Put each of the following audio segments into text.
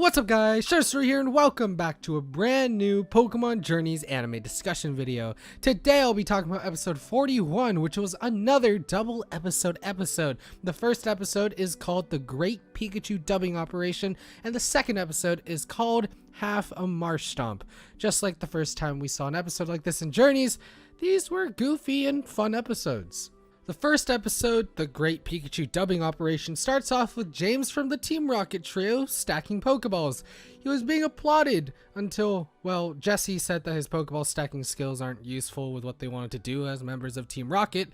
What's up guys, ShinyHunterDestroyer here and welcome back to a brand new Pokemon Journeys anime discussion video. Today I'll be talking about episode 41, which was another double episode. The first episode is called The Great Pikachu Dubbing Operation and the second episode is called Half a Marshtomp. Just like the first time we saw an episode like this in Journeys, these were goofy and fun episodes. The first episode, The Great Pikachu Dubbing Operation, starts off with James from the Team Rocket trio stacking Pokeballs. He was being applauded until, well, Jesse said that his Pokeball stacking skills aren't useful with what they wanted to do as members of Team Rocket.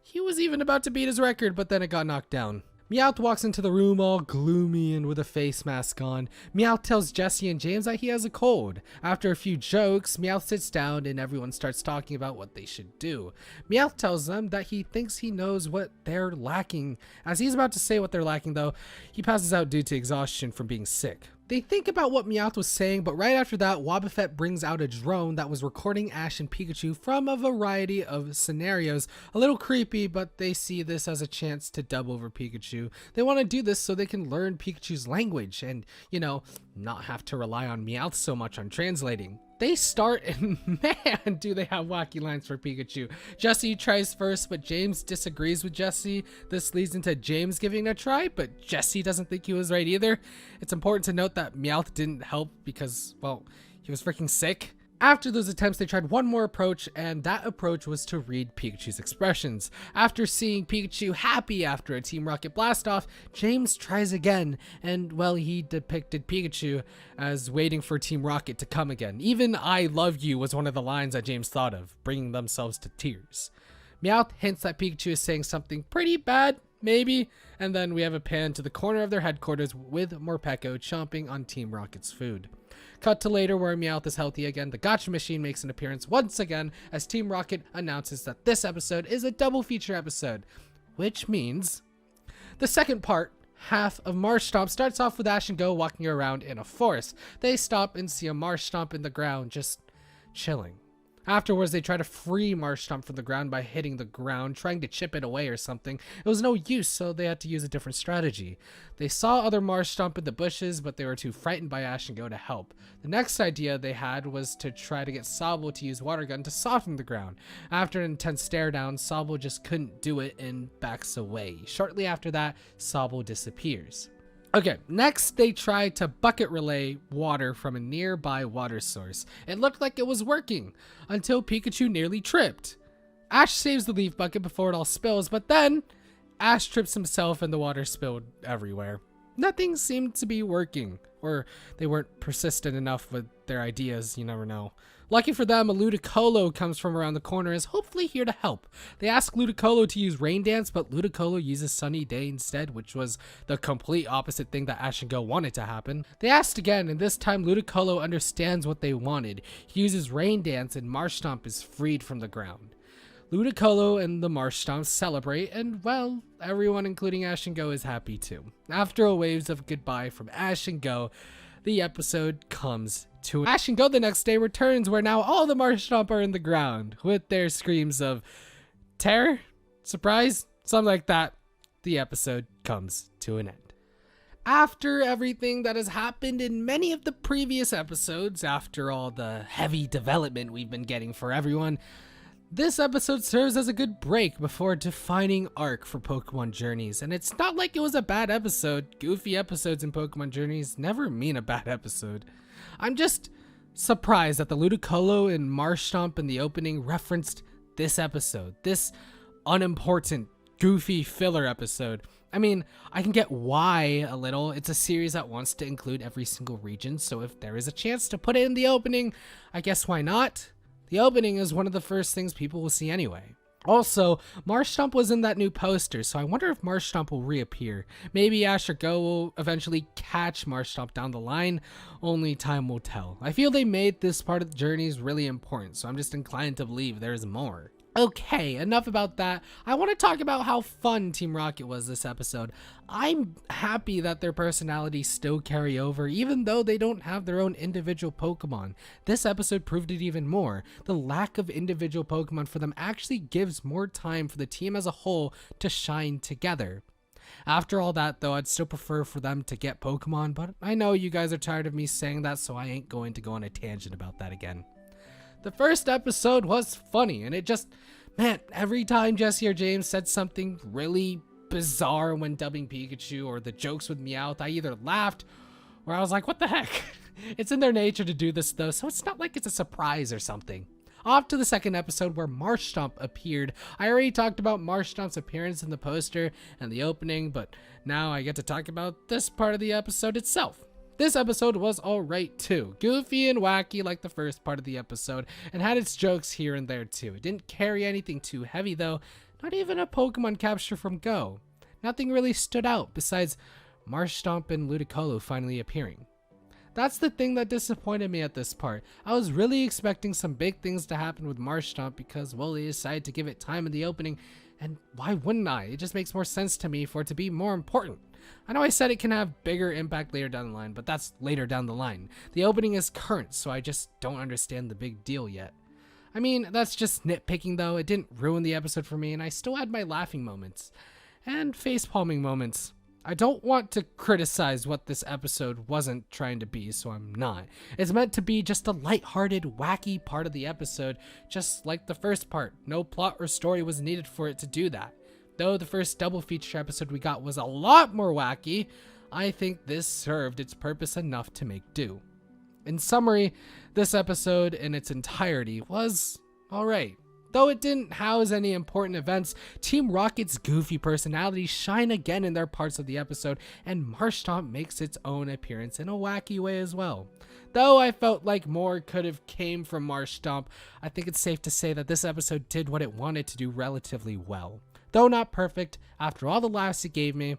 He was even about to beat his record, but then it got knocked down. Meowth walks into the room all gloomy and with a face mask on. Meowth tells Jesse and James that he has a cold. After a few jokes, Meowth sits down and everyone starts talking about what they should do. Meowth tells them that he thinks he knows what they're lacking. As he's about to say what they're lacking though, he passes out due to exhaustion from being sick. They think about what Meowth was saying, but right after that, Wobbuffet brings out a drone that was recording Ash and Pikachu from a variety of scenarios. A little creepy, but they see this as a chance to dub over Pikachu. They want to do this so they can learn Pikachu's language and, you know, not have to rely on Meowth so much on translating. They start and man, do they have wacky lines for Pikachu. Jesse tries first, but James disagrees with Jesse. This leads into James giving it a try, but Jesse doesn't think he was right either. It's important to note that Meowth didn't help because, well, he was freaking sick. After those attempts, they tried one more approach, and that approach was to read Pikachu's expressions. After seeing Pikachu happy after a Team Rocket blast-off, James tries again, and, well, he depicted Pikachu as waiting for Team Rocket to come again. Even "I love you" was one of the lines that James thought of, bringing themselves to tears. Meowth hints that Pikachu is saying something pretty bad, maybe, and then we have a pan to the corner of their headquarters with Morpeko chomping on Team Rocket's food. Cut to later where Meowth is healthy again. The Gotcha Machine makes an appearance once again as Team Rocket announces that this episode is a double feature episode, which means the second part, Half of Marshtomp, starts off with Ash and Go walking around in a forest. They stop and see a Marshtomp in the ground just chilling. Afterwards, they try to free Marshtomp from the ground by hitting the ground, trying to chip it away or something. It was no use, so they had to use a different strategy. They saw other Marshtomp in the bushes, but they were too frightened by Ash and Go to help. The next idea they had was to try to get Sobble to use Water Gun to soften the ground. After an intense stare down, Sobble just couldn't do it and backs away. Shortly after that, Sobble disappears. Okay, next they tried to bucket relay water from a nearby water source. It looked like it was working until Pikachu nearly tripped. Ash saves the leaf bucket before it all spills, but then Ash trips himself and the water spilled everywhere. Nothing seemed to be working, or they weren't persistent enough with their ideas, you never know. Lucky for them, a Ludicolo comes from around the corner and is hopefully here to help. They ask Ludicolo to use Rain Dance, but Ludicolo uses Sunny Day instead, which was the complete opposite thing that Ash and Go wanted to happen. They asked again, and this time Ludicolo understands what they wanted. He uses Rain Dance and Marshtomp is freed from the ground. Ludicolo and the Marshtomp celebrate, and well, everyone including Ash and Go is happy too. After a waves of goodbye from Ash and Go, the episode comes to an Ash and Go the next day returns where now all the Marshtomp are in the ground with their screams of terror, surprise, something like that. The episode comes to an end. After everything that has happened in many of the previous episodes, after all the heavy development we've been getting for everyone, this episode serves as a good break before a defining arc for Pokemon Journeys, and it's not like it was a bad episode. Goofy episodes in Pokemon Journeys never mean a bad episode. I'm just surprised that the Ludicolo and Marshtomp in the opening referenced this episode, this unimportant, goofy filler episode. I mean, I can get why a little. It's a series that wants to include every single region, so if there is a chance to put it in the opening, I guess why not? The opening is one of the first things people will see anyway. Also, Marshtomp was in that new poster, so I wonder if Marshtomp will reappear. Maybe Ash or Go will eventually catch Marshtomp down the line, only time will tell. I feel they made this part of the journeys really important, so I'm just inclined to believe there's more. Okay, enough about that. I want to talk about how fun Team Rocket was this episode. I'm happy that their personalities still carry over, even though they don't have their own individual Pokemon. This episode proved it even more. The lack of individual Pokemon for them actually gives more time for the team as a whole to shine together. After all that though, I'd still prefer for them to get Pokemon, but I know you guys are tired of me saying that, so I ain't going to go on a tangent about that again. The first episode was funny, and it just, man, every time Jesse or James said something really bizarre when dubbing Pikachu, or the jokes with Meowth, I either laughed or I was like, what the heck? It's in their nature to do this though, so it's not like it's a surprise or something. Off to the second episode where Marshtomp appeared. I already talked about Marshtomp's appearance in the poster and the opening, but now I get to talk about this part of the episode itself. This episode was alright too, goofy and wacky like the first part of the episode, and had its jokes here and there too. It didn't carry anything too heavy though, not even a Pokemon capture from Go. Nothing really stood out besides Marshtomp and Ludicolo finally appearing. That's the thing that disappointed me at this part. I was really expecting some big things to happen with Marshtomp because, well, they decided to give it time in the opening, and why wouldn't I? It just makes more sense to me for it to be more important. I know I said it can have bigger impact later down the line, but that's later down the line. The opening is current, so I just don't understand the big deal yet. I mean, that's just nitpicking though. It didn't ruin the episode for me, and I still had my laughing moments and facepalming moments. I don't want to criticize what this episode wasn't trying to be, so I'm not. It's meant to be just a lighthearted, wacky part of the episode, just like the first part. No plot or story was needed for it to do that. Though the first double feature episode we got was a lot more wacky, I think this served its purpose enough to make do. In summary, this episode in its entirety was alright. Though it didn't house any important events, Team Rocket's goofy personalities shine again in their parts of the episode, and Marshtomp makes its own appearance in a wacky way as well. Though I felt like more could have came from Marshtomp, I think it's safe to say that this episode did what it wanted to do relatively well. Though not perfect, after all the laughs it gave me,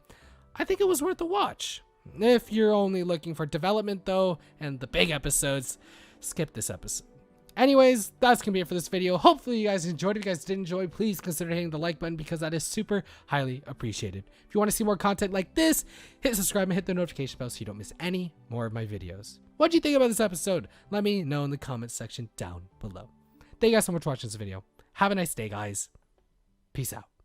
I think it was worth a watch. If you're only looking for development though, and the big episodes, skip this episode. Anyways, that's gonna be it for this video. Hopefully you guys enjoyed. If you guys did enjoy, please consider hitting the like button because that is super highly appreciated. If you want to see more content like this, hit subscribe and hit the notification bell so you don't miss any more of my videos. What do you think about this episode? Let me know in the comments section down below. Thank you guys so much for watching this video. Have a nice day, guys. Peace out.